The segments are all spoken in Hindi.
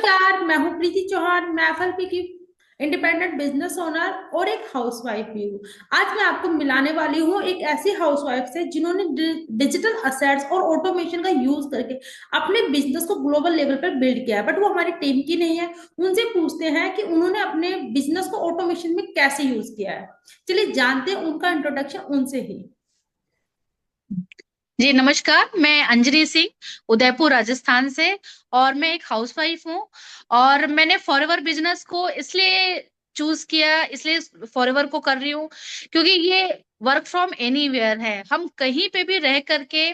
नमस्कार, मैं हूँ प्रीति चौहान। मैं एफएलपी की इंडिपेंडेंट बिजनेस ओनर और एक हाउसवाइफ भी हूँ। आज मैं आपको मिलाने वाली हूँ एक ऐसी हाउसवाइफ से जिन्होंने डिजिटल असेट्स और ऑटोमेशन का यूज करके अपने बिजनेस को ग्लोबल लेवल पर बिल्ड किया है, बट वो हमारी टीम की नहीं है। उनसे पूछते हैं कि उन्होंने अपने बिजनेस को ऑटोमेशन में कैसे यूज किया है। चलिए जानते हैं उनका इंट्रोडक्शन उनसे ही। जी नमस्कार। मैं अंजलि सिंह उदयपुर राजस्थान से और मैं एक हाउसवाइफ हूँ। और मैंने फॉरएवर बिजनेस को इसलिए चूज किया, इसलिए फॉरएवर को कर रही हूँ क्योंकि ये वर्क फ्रॉम एनीवेयर है। हम कहीं पे भी रह करके,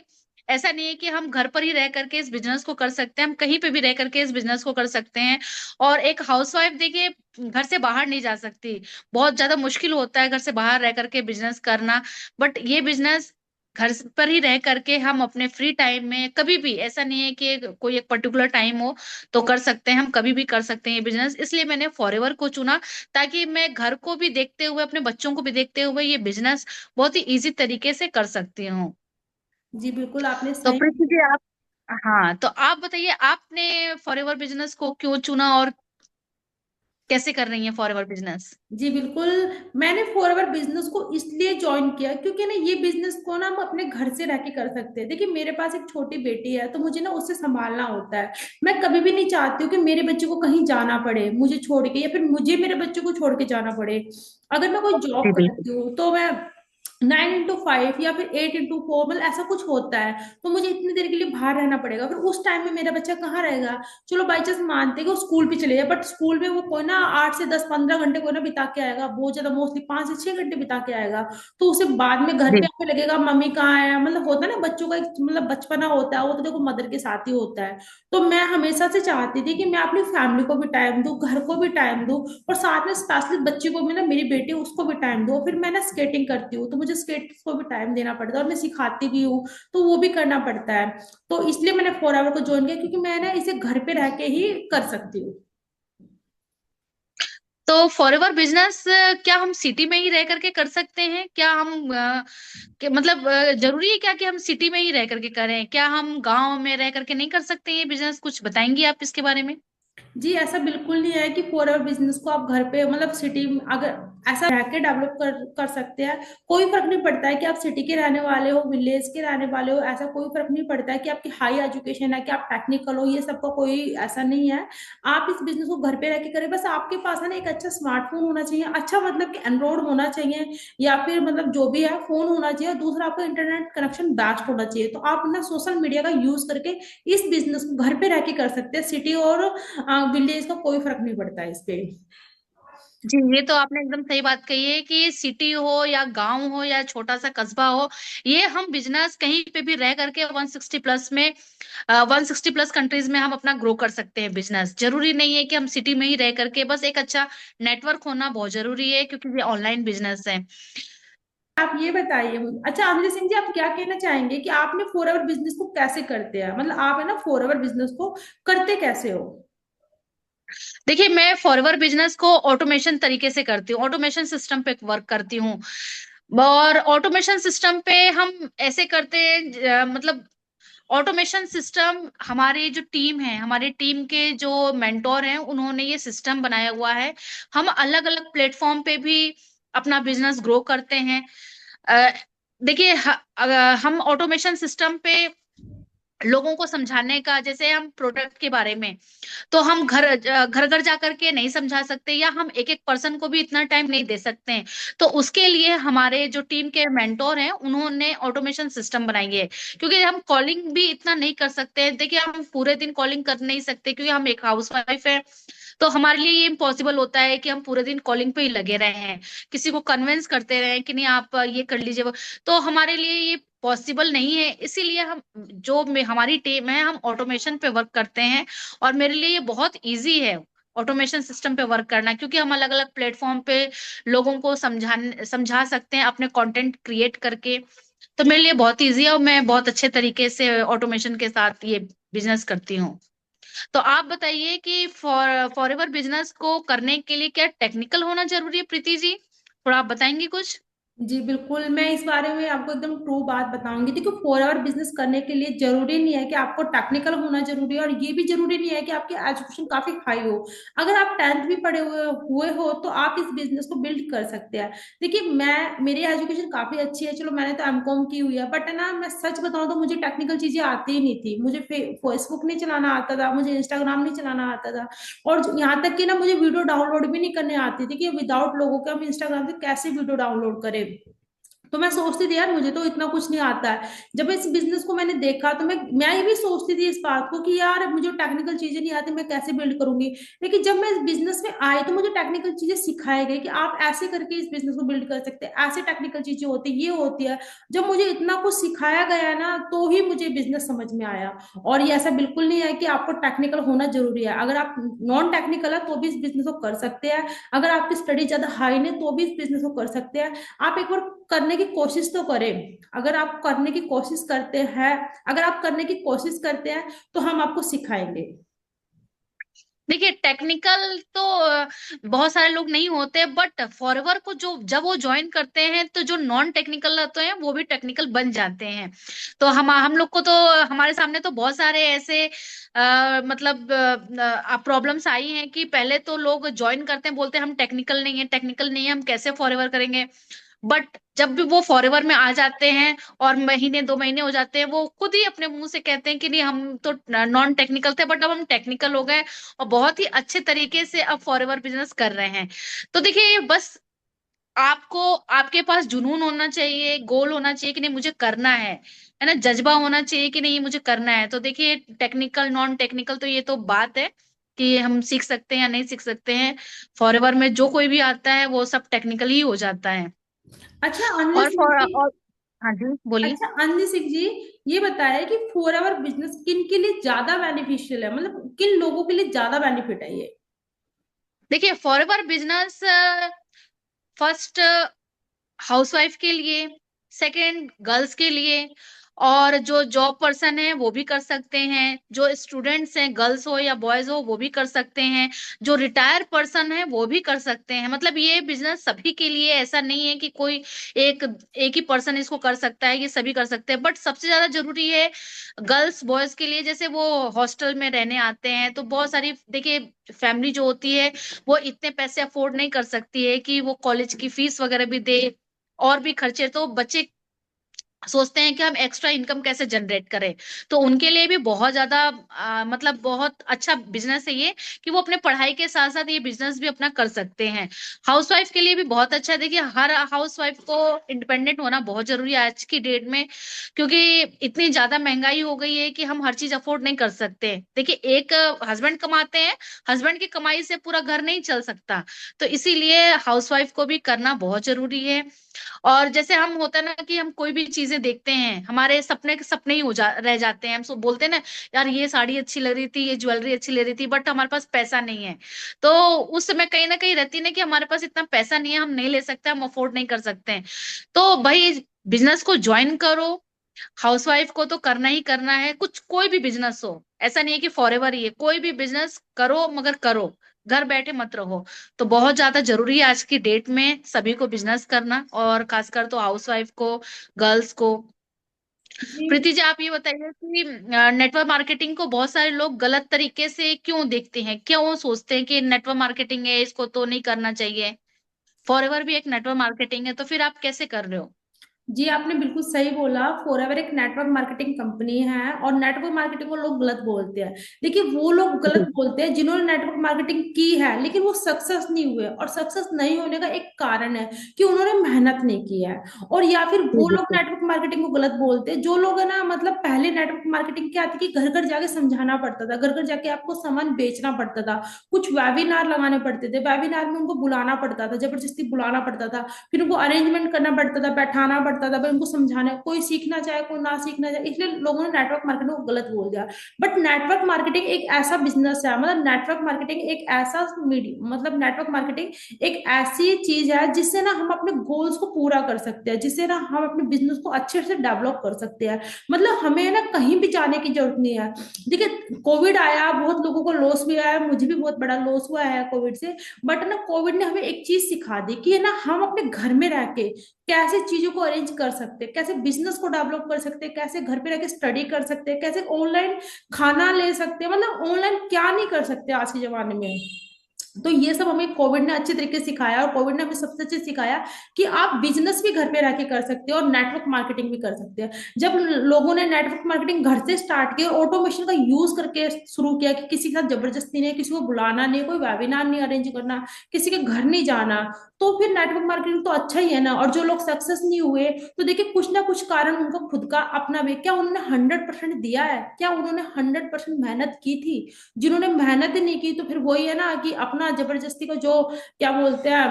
ऐसा नहीं है कि हम घर पर ही रह करके इस बिजनेस को कर सकते हैं, हम कहीं पे भी रह करके इस बिजनेस को कर सकते हैं। और एक हाउसवाइफ देखिए घर से बाहर नहीं जा सकती, बहुत ज्यादा मुश्किल होता है घर से बाहर रह करके बिजनेस करना। बट ये बिजनेस घर पर ही रह करके हम अपने फ्री टाइम में कभी भी, ऐसा नहीं है कि कोई एक पर्टिकुलर टाइम हो तो कर सकते हैं, हम कभी भी कर सकते हैं ये बिजनेस। इसलिए मैंने फॉरएवर को चुना ताकि मैं घर को भी देखते हुए, अपने बच्चों को भी देखते हुए ये बिजनेस बहुत ही इजी तरीके से कर सकती हूँ। जी बिल्कुल, आपने तो सही। प्रीति जी आप, हाँ तो आप बताइए आपने फॉरएवर बिजनेस को क्यों चुना और कैसे कर रही हैं फॉरएवर बिजनेस? जी बिल्कुल, मैंने फॉरएवर बिजनेस को इसलिए ज्वाइन किया क्योंकि ना ये बिजनेस को ना हम अपने घर से रह के कर सकते हैं। देखिए मेरे पास एक छोटी बेटी है तो मुझे ना उससे संभालना होता है। मैं कभी भी नहीं चाहती हूँ कि मेरे बच्चे को कहीं जाना पड़े मुझे छोड़ के, या फिर मुझे मेरे बच्चे को छोड़ के जाना पड़े। अगर मैं कोई जॉब जी बिल्कुल। करती हूँ तो मैं 9 into 5 या फिर 8 into 4, मतलब ऐसा कुछ होता है, तो मुझे इतनी देर के लिए बाहर रहना पड़ेगा। फिर उस टाइम में मेरा बच्चा कहाँ रहेगा। चलो बाई चांस मानते हैं कि वो स्कूल भी चले जाए, बट स्कूल में वो कोई ना 8 से 10 15 घंटे को ना बिता के आएगा, बहुत ज्यादा मोस्टली 5 से 6 घंटे बिता के आएगा। तो उसे बाद में घर पे जी आके लगेगा मम्मी कहाँ है, मतलब होता है ना बच्चों का एक मतलब बचपना होता है, वो तो देखो मदर के साथ ही होता है। तो मैं हमेशा से चाहती थी कि मैं अपनी फैमिली को भी टाइम दूं, घर को भी टाइम दूं, और साथ में स्पेशली बच्चे को भी ना, मेरी बेटी उसको भी टाइम दूं। फिर मैं ना स्केटिंग करती हूँ तो मुझे स्केट को भी टाइम देना पड़ता है, और मैं सिखाती भी हूँ तो वो भी करना पड़ता है। तो इसलिए मैंने 4 आवर को ज्वाइन किया क्योंकि मैं ना इसे घर पे रह के ही कर सकती हूँ। तो फॉरएवर बिजनेस क्या हम सिटी में ही रह करके कर सकते हैं? क्या हम मतलब जरूरी है क्या कि हम सिटी में ही रह करके करें? क्या हम गांव में रह करके नहीं कर सकते ये बिजनेस? कुछ बताएंगी आप इसके बारे में? जी ऐसा बिल्कुल नहीं है कि 4 आवर बिजनेस को आप घर पे मतलब सिटी में अगर ऐसा रह के डेवलप कर सकते हैं। कोई फर्क नहीं पड़ता है कि आप सिटी के रहने वाले हो, विलेज के रहने वाले हो, ऐसा कोई फर्क नहीं पड़ता है कि आपकी हाई एजुकेशन है कि आप टेक्निकल हो, ये सबका कोई ऐसा नहीं है। आप इस बिजनेस को घर पे रह के करें, बस आपके पास है ना एक अच्छा स्मार्टफोन होना चाहिए, अच्छा मतलब कि एंड्रॉइड होना चाहिए, या फिर मतलब जो भी है फोन होना चाहिए, और दूसरा आपका इंटरनेट कनेक्शन बेस्ट होना चाहिए। तो आप ना सोशल मीडिया का यूज करके इस बिजनेस को घर पे रह के कर सकते हैं। सिटी और विलेज का कोई फर्क नहीं पड़ता है इस पे। जी, ये तो आपने एकदम सही बात कही है कि सिटी हो या गांव हो या छोटा सा कस्बा हो, ये हम बिजनेस कहीं पे भी रह करके 160 प्लस में, 160 प्लस कंट्रीज में हम अपना ग्रो कर सकते हैं बिजनेस। जरूरी नहीं है कि हम सिटी में ही रह करके, बस एक अच्छा नेटवर्क होना बहुत जरूरी है क्योंकि ये ऑनलाइन बिजनेस है। आप ये बताइए मुझे, अच्छा अमरीश सिंह जी, आप क्या कहना चाहेंगे कि आपने 4 आवर बिजनेस को कैसे करते हैं, मतलब आप है ना 4 आवर बिजनेस को करते कैसे हो। देखिए मैं फॉरवर्ड बिजनेस को ऑटोमेशन तरीके से करती हूँ, ऑटोमेशन सिस्टम पे वर्क करती हूँ। और ऑटोमेशन सिस्टम पे हम ऐसे करते हैं, मतलब ऑटोमेशन सिस्टम, हमारी जो टीम है, हमारी टीम के जो मेंटोर हैं उन्होंने ये सिस्टम बनाया हुआ है। हम अलग अलग प्लेटफॉर्म पे भी अपना बिजनेस ग्रो करते हैं। अ, देखिए हम ऑटोमेशन सिस्टम पे लोगों को समझाने का, जैसे हम प्रोडक्ट के बारे में, तो हम घर घर जा करके नहीं समझा सकते, या हम एक एक पर्सन को भी इतना टाइम नहीं दे सकते हैं। तो उसके लिए हमारे जो टीम के मेंटोर हैं उन्होंने ऑटोमेशन सिस्टम बनाई है। क्योंकि हम कॉलिंग भी इतना नहीं कर सकते हैं, देखिए हम पूरे दिन कॉलिंग कर नहीं सकते क्योंकि हम एक हाउस वाइफ है। तो हमारे लिए ये इम्पॉसिबल होता है कि हम पूरे दिन कॉलिंग पे ही लगे रहे हैं, किसी को कन्विंस करते रहे कि नहीं आप ये कर लीजिए वो। तो हमारे लिए ये पॉसिबल नहीं है, इसीलिए हम, हमारी टीम है, हम ऑटोमेशन पे वर्क करते हैं। और मेरे लिए ये बहुत इजी है ऑटोमेशन सिस्टम पे वर्क करना, क्योंकि हम अलग अलग प्लेटफॉर्म पे लोगों को समझा सकते हैं अपने कंटेंट क्रिएट करके। तो मेरे लिए बहुत इजी है और मैं बहुत अच्छे तरीके से ऑटोमेशन के साथ ये बिजनेस करती हूँ। तो आप बताइए कि फॉरएवर बिजनेस को करने के लिए क्या टेक्निकल होना जरूरी है प्रीति जी? थोड़ा आप बताएंगे कुछ? जी बिल्कुल, मैं इस बारे में आपको एकदम ट्रू बात बताऊंगी। देखो, फोर आवर बिजनेस करने के लिए जरूरी नहीं है कि आपको टेक्निकल होना जरूरी है, और ये भी जरूरी नहीं है कि आपकी एजुकेशन काफी हाई हो। अगर आप 10th भी पढ़े हुए हो तो आप इस बिजनेस को बिल्ड कर सकते हैं। देखिए, मेरी एजुकेशन काफी अच्छी है, चलो मैंने तो एमकॉम की हुई है, बट ना मैं सच बताऊं तो मुझे टेक्निकल चीजें आती ही नहीं थी। मुझे फेसबुक नहीं चलाना आता था, मुझे इंस्टाग्राम नहीं चलाना आता था, और यहाँ तक कि ना मुझे वीडियो डाउनलोड भी नहीं करने आती थी कि विदाउट लोगों के हम इंस्टाग्राम से कैसे वीडियो डाउनलोड करें। तो मैं सोचती थी यार मुझे तो इतना कुछ नहीं आता है। जब इस बिजनेस को मैंने देखा तो मैं ये भी सोचती थी इस बात को कि यार मुझे टेक्निकल चीजें नहीं आती, मैं कैसे बिल्ड करूंगी। लेकिन जब मैं इस बिजनेस में आई तो मुझे टेक्निकल चीजें सिखाई गई कि आप ऐसे करके इस बिजनेस को बिल्ड कर सकते हैं, ऐसे टेक्निकल चीजें होती ये होती है। जब मुझे इतना कुछ सिखाया गया ना तो ही मुझे बिजनेस समझ में आया। और ये ऐसा बिल्कुल नहीं है कि आपको टेक्निकल होना जरूरी है, अगर आप नॉन टेक्निकल है तो भी इस बिजनेस को कर सकते हैं। अगर आपकी स्टडी ज्यादा हाई नहीं तो भी इस बिजनेस को कर सकते हैं। आप एक बार करने की कोशिश तो करें। अगर आप करने की कोशिश करते हैं अगर आप करने की कोशिश करते हैं तो हम आपको सिखाएंगे। देखिए टेक्निकल तो बहुत सारे लोग नहीं होते, बट फॉरवर को जो जब वो ज्वाइन करते हैं तो जो नॉन टेक्निकल रहते हैं वो भी टेक्निकल बन जाते हैं। तो हम लोग को तो हमारे सामने तो बहुत सारे ऐसे मतलब प्रॉब्लम्स आई हैं कि पहले तो लोग ज्वाइन करते हैं, बोलते हैं हम टेक्निकल नहीं है, टेक्निकल नहीं है, हम कैसे फॉरएवर करेंगे। बट जब भी वो फॉरएवर में आ जाते हैं और महीने 2 महीने हो जाते हैं, वो खुद ही अपने मुंह से कहते हैं कि नहीं हम तो नॉन टेक्निकल थे, बट अब हम टेक्निकल हो गए और बहुत ही अच्छे तरीके से अब फॉरएवर बिजनेस कर रहे हैं। तो देखिए ये बस आपको, आपके पास जुनून होना चाहिए, गोल होना चाहिए कि नहीं मुझे करना है ना, जज्बा होना चाहिए कि नहीं मुझे करना है। तो देखिए टेक्निकल नॉन टेक्निकल तो ये तो बात है कि हम सीख सकते हैं या नहीं सीख सकते हैं। फॉरएवर में जो कोई भी आता है वो सब टेक्निकल ही हो जाता है। अच्छा अनिल और सिंह जी। और हाँ जी बोलिए। अच्छा अनिल सिंह जी, ये बताया कि फोर आवर बिजनेस किन के लिए ज्यादा बेनिफिशियल है, मतलब किन लोगों के लिए ज्यादा बेनिफिट है ये। देखिए फॉरएवर बिजनेस फर्स्ट हाउसवाइफ के लिए, सेकंड गर्ल्स के लिए, और जो जॉब पर्सन है वो भी कर सकते हैं, जो स्टूडेंट्स हैं गर्ल्स हो या बॉयज हो वो भी कर सकते हैं, जो रिटायर पर्सन है वो भी कर सकते हैं। मतलब ये बिजनेस सभी के लिए, ऐसा नहीं है कि कोई एक एक ही पर्सन इसको कर सकता है, ये सभी कर सकते हैं। बट सबसे ज्यादा जरूरी है गर्ल्स बॉयज के लिए। जैसे वो हॉस्टल में रहने आते हैं तो बहुत सारी देखिए फैमिली जो होती है वो इतने पैसे अफोर्ड नहीं कर सकती है कि वो कॉलेज की फीस वगैरह भी दे, और भी खर्चे। तो बच्चे सोचते हैं कि हम एक्स्ट्रा इनकम कैसे जनरेट करें। तो उनके लिए भी बहुत ज्यादा मतलब बहुत अच्छा बिजनेस है ये, कि वो अपने पढ़ाई के साथ साथ ये बिजनेस भी अपना कर सकते हैं। हाउसवाइफ के लिए भी बहुत अच्छा है। देखिए हर हाउसवाइफ को इंडिपेंडेंट होना बहुत जरूरी है आज की डेट में, क्योंकि इतनी ज्यादा महंगाई हो गई है कि हम हर चीज अफोर्ड नहीं कर सकते। देखिए एक हस्बैंड कमाते हैं, हस्बैंड की कमाई से पूरा घर नहीं चल सकता। तो इसीलिए हाउसवाइफ को भी करना बहुत जरूरी है। और जैसे हम होता है ना कि हम कोई भी चीजें देखते हैं, हमारे सपने के सपने ही रह जाते हैं। हम सब बोलते हैं ना, यार ये साड़ी अच्छी लग रही थी, ये ज्वेलरी अच्छी लग रही थी, बट हमारे पास पैसा नहीं है। तो उस समय कहीं ना कहीं रहती है ना कि हमारे पास इतना पैसा नहीं है, हम नहीं ले सकते, हम अफोर्ड नहीं कर सकते हैं। तो भाई बिजनेस को ज्वाइन करो। हाउसवाइफ को तो करना ही करना है, कुछ कोई भी बिजनेस हो, ऐसा नहीं है कि फॉरएवर ही है, कोई भी बिजनेस करो मगर करो, घर बैठे मत रहो। तो बहुत ज्यादा जरूरी है आज की डेट में सभी को बिजनेस करना, और खासकर तो हाउसवाइफ को, गर्ल्स को। जी प्रीति जी आप ये बताइए कि नेटवर्क मार्केटिंग को बहुत सारे लोग गलत तरीके से क्यों देखते हैं, क्यों सोचते हैं कि नेटवर्क मार्केटिंग है इसको तो नहीं करना चाहिए। फॉरएवर भी एक नेटवर्क मार्केटिंग है, तो फिर आप कैसे कर रहे हो। जी, आपने बिल्कुल सही बोला। फॉरएवर एक नेटवर्क मार्केटिंग कंपनी है, और नेटवर्क मार्केटिंग को लोग गलत बोलते हैं। देखिए, वो लोग गलत बोलते हैं जिन्होंने नेटवर्क मार्केटिंग की है लेकिन वो सक्सेस नहीं हुए, और सक्सेस नहीं होने का एक कारण है कि उन्होंने मेहनत नहीं की है। और या फिर जी वो लोग बिल्कुल। नेटवर्क मार्केटिंग को गलत बोलते हैं जो लोग है ना, मतलब पहले नेटवर्क मार्केटिंग क्या आती कि घर घर जाके समझाना पड़ता था, घर घर जाके आपको सामान बेचना पड़ता था, कुछ वेबिनार लगाने पड़ते थे, वेबिनार में उनको बुलाना पड़ता था, जबरदस्ती बुलाना पड़ता था, फिर उनको अरेंजमेंट करना पड़ता था, बैठाना पड़ता पड़ता था भाई उनको समझाना, कोई सीखना चाहे कोई ना सीखना चाहे, इसलिए लोगों ने नेटवर्क मार्केटिंग को गलत बोल दिया। बट नेटवर्क मार्केटिंग एक ऐसा बिजनेस है, मतलब नेटवर्क मार्केटिंग एक ऐसा मीडिया, मतलब नेटवर्क मार्केटिंग एक ऐसी चीज है जिससे ना हम अपने गोल्स को पूरा कर सकते हैं, जिससे ना हम अपने बिजनेस को अच्छे से डेवलप कर सकते हैं। मतलब हमें ना कहीं भी जाने की जरूरत नहीं है। देखिए कोविड आया, बहुत लोगों को लॉस भी आया, मुझे भी बहुत बड़ा लॉस हुआ है कोविड से। बट ना कोविड ने हमें एक चीज सिखा दी कि ना हम अपने घर में रह के कैसे चीजों को अरेंज कर सकते हैं, कैसे बिजनेस को डेवलप कर सकते हैं, कैसे घर पे रह के स्टडी कर सकते हैं, कैसे ऑनलाइन खाना ले सकते हैं, मतलब ऑनलाइन क्या नहीं कर सकते आज के जमाने में। तो ये सब हमें कोविड ने अच्छे तरीके से सिखाया, और कोविड ने हमें सबसे अच्छे सिखाया कि आप बिजनेस भी घर पे रह के कर सकते हो और नेटवर्क मार्केटिंग भी कर सकते हैं। जब लोगों ने नेटवर्क मार्केटिंग घर से स्टार्ट किया, ऑटोमेशन का यूज करके शुरू किया, कि किसी के साथ जबरदस्ती नहीं, किसी को बुलाना नहीं, कोई वेबिनार नहीं अरेंज करना, किसी के घर नहीं जाना, तो फिर नेटवर्क मार्केटिंग तो अच्छा ही है ना। और जो लोग सक्सेस नहीं हुए, तो देखिए कुछ ना कुछ कारण उनका खुद का अपना भी, क्या उन्होंने 100% दिया है, क्या उन्होंने 100% मेहनत की थी? जिन्होंने मेहनत ही नहीं की, तो फिर वही है ना कि अपना जबरदस्ती को जो क्या बोलते हैं,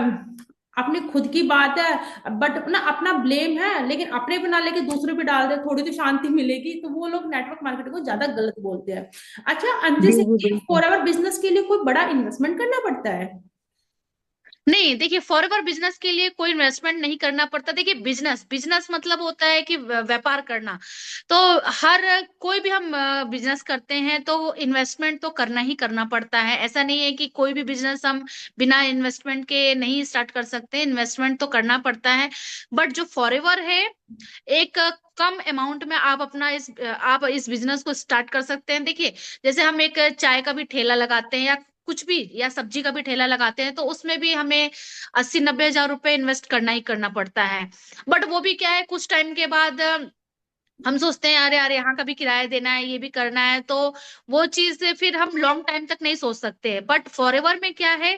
अपनी खुद की बात है बट अपना अपना ब्लेम है, लेकिन अपने पे ना लेके दूसरे पे डाल दे, थोड़ी तो शांति मिलेगी, तो वो लोग नेटवर्क मार्केटिंग को ज्यादा गलत बोलते हैं। अच्छा अंजलि जी से, जी बिल्कुल। फॉर एवर बिजनेस के लिए कोई बड़ा इन्वेस्टमेंट करना पड़ता है? नहीं देखिए, फॉरएवर बिजनेस के लिए कोई इन्वेस्टमेंट नहीं करना पड़ता। देखिए बिजनेस बिजनेस मतलब होता है कि व्यापार करना। तो हर कोई भी हम बिजनेस करते हैं तो इन्वेस्टमेंट तो करना ही करना पड़ता है। ऐसा नहीं है कि कोई भी बिजनेस हम बिना इन्वेस्टमेंट के नहीं स्टार्ट कर सकते, इन्वेस्टमेंट तो करना पड़ता है। बट जो फॉरएवर है, एक कम अमाउंट में आप अपना आप इस बिजनेस को स्टार्ट कर सकते हैं। देखिए जैसे हम एक चाय का भी ठेला लगाते हैं या कुछ भी, या सब्जी का भी ठेला लगाते हैं, तो उसमें भी हमें 80-90 हजार रुपए इन्वेस्ट करना ही करना पड़ता है। बट वो भी क्या है, कुछ टाइम के बाद हम सोचते हैं अरे अरे यहाँ का भी किराया देना है, ये भी करना है, तो वो चीज फिर हम लॉन्ग टाइम तक नहीं सोच सकते। बट फॉरएवर में क्या है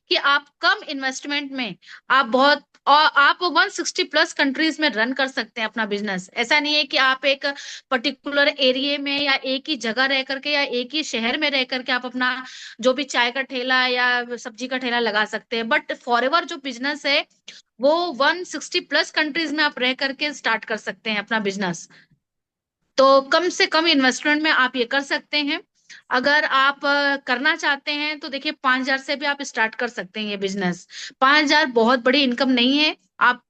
कि आप कम इन्वेस्टमेंट में आप बहुत, और आप 160+ कंट्रीज में रन कर सकते हैं अपना बिजनेस। ऐसा नहीं है कि आप एक पर्टिकुलर एरिया में या एक ही जगह रह करके या एक ही शहर में रह करके आप अपना जो भी चाय का ठेला या सब्जी का ठेला लगा सकते हैं। बट फॉरएवर जो बिजनेस है वो 160+ कंट्रीज में आप रह करके स्टार्ट कर सकते हैं अपना बिजनेस। तो कम से कम इन्वेस्टमेंट में आप ये कर सकते हैं। अगर आप करना चाहते हैं तो देखिए 5 हजार से भी आप स्टार्ट कर सकते हैं ये बिजनेस। 5 हजार बहुत बड़ी इनकम नहीं है। आप,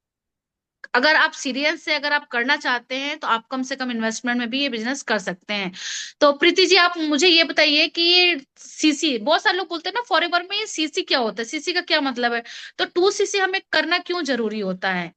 अगर आप सीरियस से अगर आप करना चाहते हैं तो आप कम से कम इन्वेस्टमेंट में भी ये बिजनेस कर सकते हैं। तो प्रीति जी आप मुझे ये बताइए कि ये सीसी, बहुत सारे लोग बोलते हैं ना फॉरएवर में, ये सीसी क्या होता है, सीसी का क्या मतलब है, तो 2 सीसी हमें करना क्यों जरूरी होता है,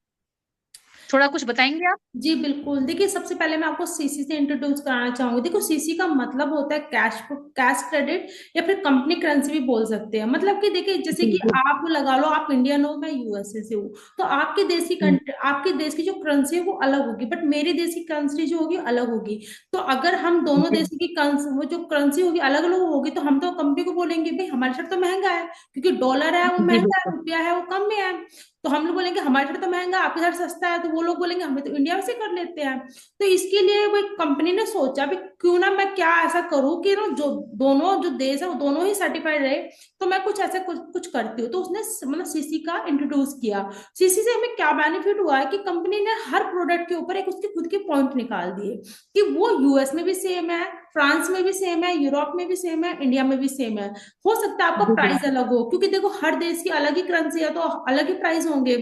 थोड़ा कुछ बताएंगे आप? जी बिल्कुल, देखिए सबसे पहले मैं आपको सीसी से इंट्रोड्यूस कराना चाहूंगी। देखो सीसी का मतलब होता है कैश, कैश क्रेडिट, या फिर कंपनी करेंसी भी बोल सकते हैं। मतलब कि देखिए जैसे जी कि जी। आप लगा लो, आप इंडियन हो, मैं यूएसए से हूँ, तो आपके देश की हम्म, आपके देश की जो करेंसी है वो अलग होगी, बट मेरे देश की करेंसी जो होगी अलग होगी। तो अगर हम दोनों जी देश की वो जो करेंसी होगी अलग अलग होगी, तो हम तो कंपनी को बोलेंगे भाई हमारे साथ तो महंगा है, क्योंकि डॉलर है वो जी महंगा है, बिल्कुल। रुपया है वो कम में है। तो हम लोग बोलेंगे हमारे साथ तो महंगा, आपके साथ सस्ता है, तो वो लोग बोलेंगे हमें तो इंडिया में से कर लेते हैं। तो इसके लिए वो एक कंपनी ने सोचा भी क्यों ना मैं क्या ऐसा करूं कि ना जो दोनों जो देश है वो दोनों ही सर्टिफाइड रहे, तो मैं कुछ ऐसा कुछ कुछ करती हूँ। तो उसने मतलब सीसी का इंट्रोड्यूस किया। सीसी से हमें क्या बेनिफिट हुआ है कि कंपनी ने हर प्रोडक्ट के ऊपर एक उसके खुद के पॉइंट निकाल दिए, कि वो यूएस में भी सेम है, फ्रांस में भी सेम है, यूरोप में भी सेम है, इंडिया में भी सेम है। हो सकता है आपका जी प्राइस बिल्कुल। अलग हो, क्योंकि देखो हर देश की अलग ही करेंसी है, तो अलग ही प्राइस होंगे।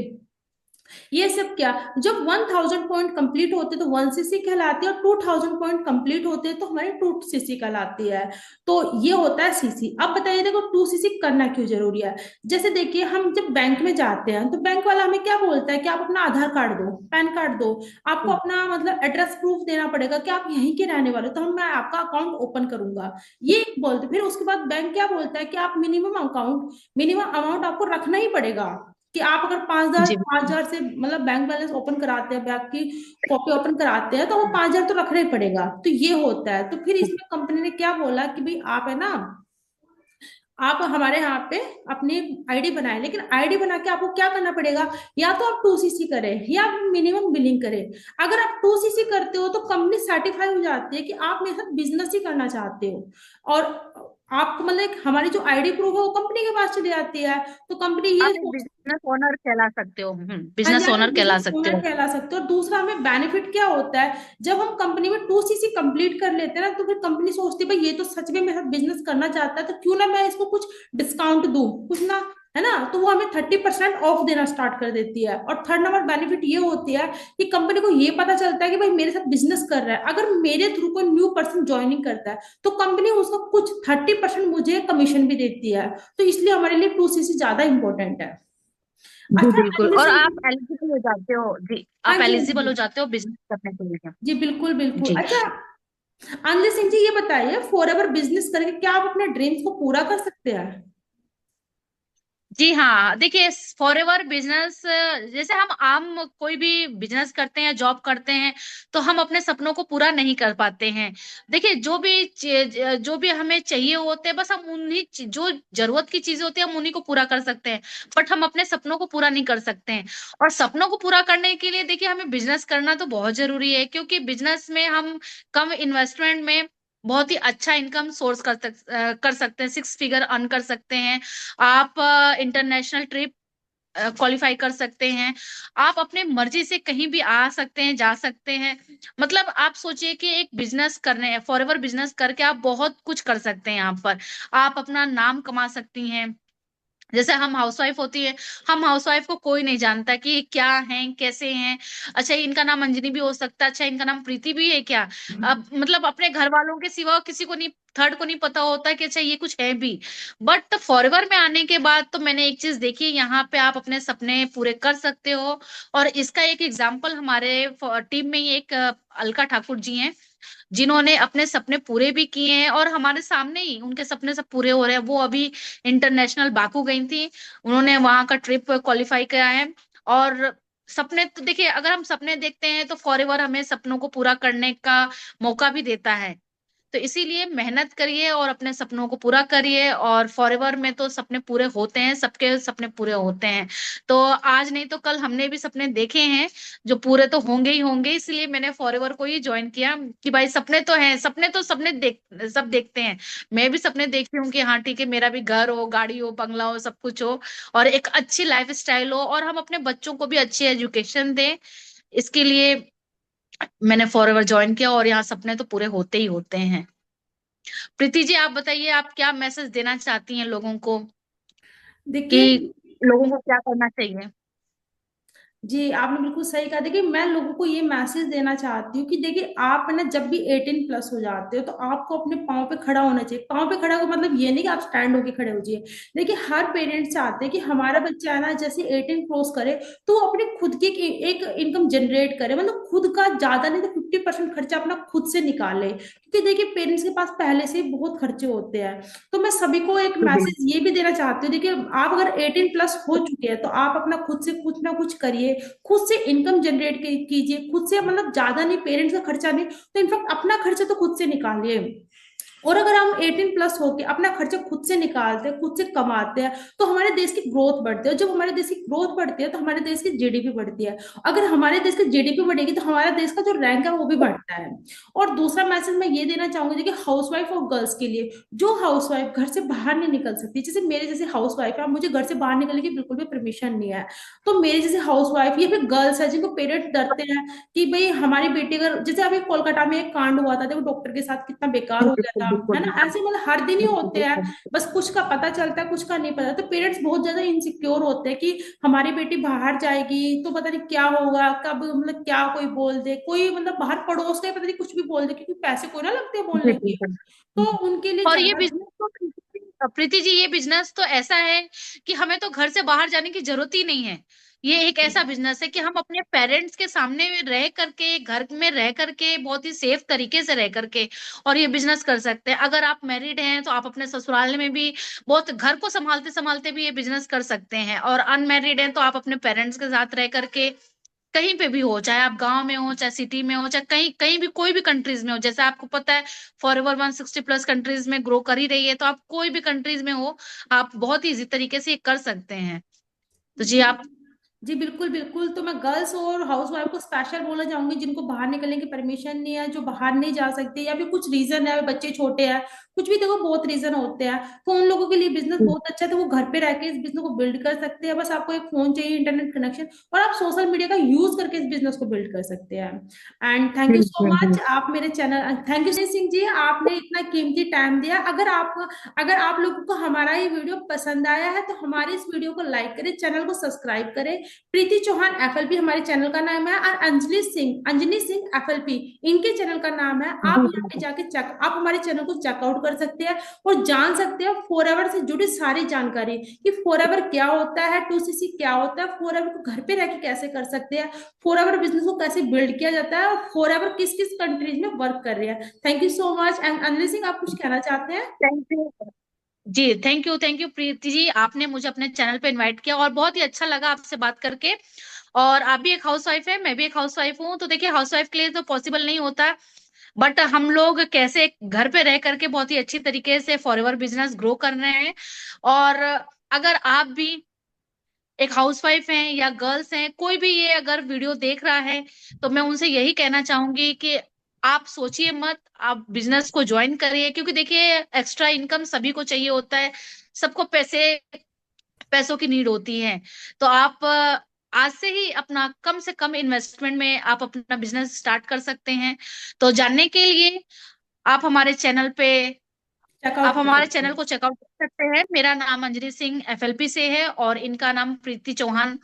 ये सब क्या, जब 1000 पॉइंट कंप्लीट होते तो 1 सीसी कहलाती है, और 2000 पॉइंट कंप्लीट होते हैं तो हमारी 2 सीसी कहलाती है। तो ये होता है सीसी। अब बताइए देखो 2 सीसी करना क्यों जरूरी है। जैसे देखिए हम जब बैंक में जाते हैं, तो बैंक वाला हमें क्या बोलता है कि आप अपना आधार कार्ड दो, पैन कार्ड दो, आपको हम्म, अपना मतलब एड्रेस प्रूफ देना पड़ेगा कि आप यहीं के रहने वाले हो, तो हम मैं आपका अकाउंट ओपन करूंगा, ये बोलते। फिर उसके बाद बैंक क्या बोलता है कि आप मिनिमम अमाउंट आपको रखना ही पड़ेगा, कि आप अगर 5,000 जी पांच बिल्कुल। हजार से मतलब बैंक बैलेंस ओपन कराते हैं, बैंक की कॉपी ओपन कराते हैं, तो वो 5,000 तो रखना ही पड़ेगा। तो ये होता है। तो फिर इसमें कंपनी ने क्या बोला कि भाई आप है ना, आप हमारे यहाँ पे अपनी आईडी बनाए, लेकिन आईडी बना के आपको क्या करना पड़ेगा, या तो आप 2 सीसी करें या मिनिमम बिलिंग करें। अगर आप 2 सीसी करते हो तो कंपनी सर्टिफाई हो जाती है कि आप मेरे साथ बिजनेस ही करना चाहते हो। और आपको मतलब हमारी जो आईडी प्रूफ है वो कंपनी के पास चली जाती है। तो कंपनी ये आप एक सोच, बिजनेस ओनर कहला सकते हो, हाँ जी, बिजनेस आप ओनर एक कहला बिजनेस सकते ओनर हो। कहला सकते हो। और दूसरा हमें बेनिफिट क्या होता है, जब हम कंपनी में 2CC कंप्लीट कर लेते हैं ना, तो फिर कंपनी सोचती है भाई ये तो सच में मेरे साथ बिजनेस करना चाहता है, तो क्यों ना मैं इसको कुछ डिस्काउंट दूं, कुछ ना, है ना। तो वो हमें 30% ऑफ देना स्टार्ट कर देती है। और थर्ड नंबर बेनिफिट ये होती है कि कंपनी को ये पता चलता है कि भाई मेरे साथ बिजनेस कर रहा है, अगर मेरे थ्रू कोई न्यू पर्सन ज्वाइनिंग करता है तो कंपनी उसका कुछ 30% मुझे कमिशन भी देती है। तो इसलिए हमारे लिए 2CC ज्यादा इंपॉर्टेंट है। जी अच्छा, बिल्कुल, और जैसे, आप एलिजिबल हो जाते हो जी, हाँ आप जी, हाँ एलिजिबल हो जी, जाते हो बिजनेस करने के लिए। जी बिल्कुल बिल्कुल। जी अच्छा, अंजलि सिंह जी, ये बताइए, फॉर एवर बिजनेस करके क्या आप अपने ड्रीम्स को पूरा कर सकते हैं? जी हाँ, देखिए फॉर एवर बिजनेस, जैसे हम आम कोई भी बिजनेस करते हैं, जॉब करते हैं, तो हम अपने सपनों को पूरा नहीं कर पाते हैं। देखिए जो भी हमें चाहिए होते हैं, बस हम जो जरूरत की चीजें होती है हम उन्हीं को पूरा कर सकते हैं, बट हम अपने सपनों को पूरा नहीं कर सकते हैं। और सपनों को पूरा करने के लिए देखिए हमें बिजनेस करना तो बहुत जरूरी है, क्योंकि बिजनेस में हम कम इन्वेस्टमेंट में बहुत ही अच्छा इनकम सोर्स कर सकते हैं, 6 फिगर अर्न कर सकते हैं। आप इंटरनेशनल ट्रिप क्वालिफाई कर सकते हैं। आप अपने मर्जी से कहीं भी आ सकते हैं, जा सकते हैं। मतलब आप सोचिए कि एक बिजनेस करने, फॉरएवर बिजनेस करके आप बहुत कुछ कर सकते हैं यहाँ पर। आप अपना नाम कमा सकती हैं। जैसे हम हाउसवाइफ होती है, हम हाउसवाइफ को कोई नहीं जानता कि ये क्या हैं, कैसे हैं। अच्छा, इनका नाम अंजनी भी हो सकता है, अच्छा इनका नाम प्रीति भी है क्या। अब मतलब अपने घर वालों के सिवा किसी को नहीं, थर्ड को नहीं पता होता कि अच्छा ये कुछ है भी। बट फॉरएवर में आने के बाद तो मैंने एक चीज देखी, यहाँ पे आप अपने सपने पूरे कर सकते हो। और इसका एक एग्जाम्पल हमारे टीम में ही एक अलका ठाकुर जी हैं, जिन्होंने अपने सपने पूरे भी किए हैं, और हमारे सामने ही उनके सपने सब पूरे हो रहे हैं। वो अभी इंटरनेशनल बाकू गई थी, उन्होंने वहां का ट्रिप क्वालिफाई किया है। और सपने तो देखिए, अगर हम सपने देखते हैं तो फॉरएवर हमें सपनों को पूरा करने का मौका भी देता है। तो इसीलिए मेहनत करिए और अपने सपनों को पूरा करिए, और फॉरएवर में तो सपने पूरे होते हैं, सबके सपने पूरे होते हैं। तो आज नहीं तो कल हमने भी सपने देखे हैं जो पूरे तो होंगे ही होंगे, इसलिए मैंने फॉरएवर को ही ज्वाइन किया कि भाई सपने तो हैं, सपने तो सब देखते हैं। मैं भी सपने देखती हूँ कि हाँ ठीक है, मेरा भी घर हो, गाड़ी हो, बंगला हो, सब कुछ हो, और एक अच्छी लाइफ स्टाइल हो, और हम अपने बच्चों को भी अच्छी एजुकेशन दें। इसके लिए मैंने फॉरएवर ज्वाइन किया, और यहाँ सपने तो पूरे होते ही होते हैं। प्रीति जी, आप बताइए, आप क्या मैसेज देना चाहती हैं लोगों को, कि देखिए, लोगों को क्या करना चाहिए। जी आपने बिल्कुल सही कहा। देखिए, मैं लोगों को ये मैसेज देना चाहती हूँ कि देखिए, आप है ना, जब भी 18+ हो जाते हो तो आपको अपने पाँव पे खड़ा होना चाहिए। पाँव पे खड़ा हो मतलब ये नहीं कि आप स्टैंड होके खड़े हो जाइए। देखिए, हर पेरेंट्स चाहते हैं कि हमारा बच्चा है ना, जैसे 18 क्रॉस करे तो वो अपने खुद की एक इनकम जनरेट करे, मतलब खुद का ज्यादा नहीं तो 50% खर्चा अपना खुद से निकाले, क्योंकि देखिए पेरेंट्स के पास पहले से ही बहुत खर्चे होते हैं। तो मैं सभी को एक जी बिल्कुल। मैसेज ये भी देना चाहती हूँ, देखिए आप अगर 18+ हो चुके हैं तो आप अपना खुद से कुछ ना कुछ करिए, खुद से इनकम जनरेट कीजिए, खुद से, मतलब ज्यादा नहीं, पेरेंट्स का खर्चा नहीं तो इनफैक्ट अपना खर्चा तो खुद से निकालिए। और अगर हम 18+ होके अपना खर्चा खुद से निकालते हैं, खुद से कमाते हैं, तो हमारे देश की ग्रोथ बढ़ती है। और जब हमारे देश की ग्रोथ बढ़ती है तो हमारे देश की जीडीपी बढ़ती है। अगर हमारे देश की जीडीपी बढ़ेगी तो हमारा देश का जो रैंक है वो भी बढ़ता है। और दूसरा मैसेज मैं ये देना चाहूंगी कि हाउसवाइफ और गर्ल्स के लिए, जो हाउसवाइफ घर से बाहर नहीं निकल सकती, जैसे मेरे जैसे हाउसवाइफ है, मुझे घर से बाहर निकलने की बिल्कुल भी परमिशन नहीं है, तो मेरे जैसे हाउसवाइफ या फिर गर्ल्स है जिनको पेरेंट्स डरते हैं कि भाई हमारी बेटी, अगर जैसे अभी कोलकाता में एक कांड हुआ था, देखो डॉक्टर के साथ कितना बेकार जी हो गया बिल्कुल था, बिल्कुल है ना, बिल्कुल ऐसे मतलब हर दिन ही बिल्कुल होते हैं। बिल्कुल। बस कुछ का पता चलता है, कुछ का नहीं पता, तो पेरेंट्स बहुत ज्यादा इनसिक्योर होते हैं कि हमारी बेटी बाहर जाएगी तो पता नहीं क्या होगा, कब मतलब क्या कोई बोल दे, कोई मतलब बाहर पड़ोस का ही पता नहीं कुछ भी बोल दे, क्योंकि पैसे कोई ना लगते हैं जी बोलने के। बिल्कुल। तो उनके लिए और ये ज्यादा, बिजनेस तो प्रीति जी, ये बिजनेस तो ऐसा है कि हमें तो घर से बाहर जाने की जरूरत ही नहीं है। ये एक ऐसा बिजनेस है कि हम अपने पेरेंट्स के सामने रह करके, घर में रह करके, बहुत ही सेफ तरीके से रह करके और ये बिजनेस कर सकते हैं। अगर आप मैरिड हैं तो आप अपने ससुराल में भी बहुत घर को संभालते संभालते भी ये बिजनेस कर सकते हैं, और अनमैरिड हैं तो आप अपने पेरेंट्स के साथ रह करके कहीं पे भी हो, चाहे आप गांव में हो, चाहे सिटी में हो, चाहे कहीं कहीं भी, कोई भी कंट्रीज में हो, जैसे आपको पता है फॉरएवर 160+ कंट्रीज में ग्रो कर ही रही है, तो आप कोई भी कंट्रीज में हो, आप बहुत ही इजी तरीके से ये कर सकते हैं। तो जी जी आप। जी बिल्कुल बिल्कुल। तो मैं गर्ल्स और हाउस वाइफ को स्पेशल बोलना चाहूंगी जिनको बाहर निकलने की परमिशन नहीं है, जो बाहर नहीं जा सकते या फिर कुछ रीजन है, बच्चे छोटे हैं, कुछ भी देखो, बहुत रीजन होते हैं। तो उन लोगों के लिए बिजनेस बहुत अच्छा है, तो वो घर पे रह के इस बिजनेस को बिल्ड कर सकते हैं। बस आपको एक फोन चाहिए, इंटरनेट कनेक्शन, और आप सोशल मीडिया का यूज करके इस बिजनेस को बिल्ड कर सकते हैं। And thank you so much, आप मेरे channel, thank you Singh ji, आपने इतना कीमती टाइम दिया। अगर आप लोगों को हमारा ये वीडियो पसंद आया है तो हमारे इस वीडियो को लाइक करें, चैनल को सब्सक्राइब करें। प्रीति चौहान एफएलपी हमारे चैनल का नाम है, और अंजलि सिंह एफएलपी इनके चैनल का नाम है। आप यहाँ पे जाके चेक, आप हमारे चैनल को चेकआउट कर सकते हैं और जान सकते हैं फॉरएवर से जुड़ी सारी जानकारी, कि फॉरएवर क्या होता है, 2CC क्या होता है, फॉरएवर को घर पे रह के कैसे कर सकते हैं, फॉरएवर बिजनेस को कैसे बिल्ड किया जाता है, और फॉरएवर किस किस कंट्रीज में वर्क कर रहे हैं। Thank you so much. And Anil Singh, आप कुछ कहना चाहते हैं? Thank you ji, thank you Preeti ji, आपने मुझे अपने चैनल पे इनवाइट किया और बहुत ही अच्छा लगा आपसे बात करके। और आप भी एक हाउस वाइफ है, मैं भी एक हाउस वाइफ हूँ, तो देखिए हाउस वाइफ के लिए तो पॉसिबल नहीं होता, बट हम लोग कैसे घर पे रह करके बहुत ही अच्छी तरीके से फॉरएवर बिजनेस ग्रो कर रहे हैं। और अगर आप भी एक हाउसवाइफ हैं या गर्ल्स हैं, कोई भी ये अगर वीडियो देख रहा है, तो मैं उनसे यही कहना चाहूंगी कि आप सोचिए मत, आप बिजनेस को ज्वाइन करिए, क्योंकि देखिए एक्स्ट्रा इनकम सभी को चाहिए होता है, सबको पैसों की नीड होती है। तो आप आज से ही अपना कम से कम इन्वेस्टमेंट में आप अपना बिजनेस स्टार्ट कर सकते हैं। तो जानने के लिए आप हमारे चैनल पे चेकआउट आप कर हमारे सकते चैनल हैं। को चेकआउट कर सकते हैं। मेरा नाम अंजलि सिंह एफएलपी से है और इनका नाम एफएलपी। प्रीति चौहान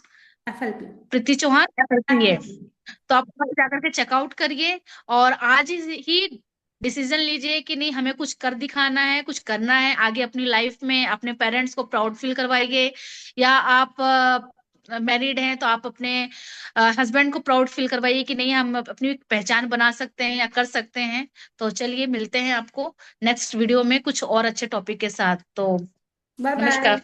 एफएलपी है। एफएलपी। तो आप वहां जाकर के चेकआउट करिए और आज ही डिसीजन लीजिए कि नहीं, हमें कुछ कर दिखाना है, कुछ करना है आगे अपनी लाइफ में, अपने पेरेंट्स को प्राउड फील करवाइए। या आप मैरिड हैं तो आप अपने हस्बैंड को प्राउड फील करवाइए कि नहीं, हम अपनी पहचान बना सकते हैं या कर सकते हैं। तो चलिए मिलते हैं आपको नेक्स्ट वीडियो में कुछ और अच्छे टॉपिक के साथ। तो बाय बाय। नमस्कार।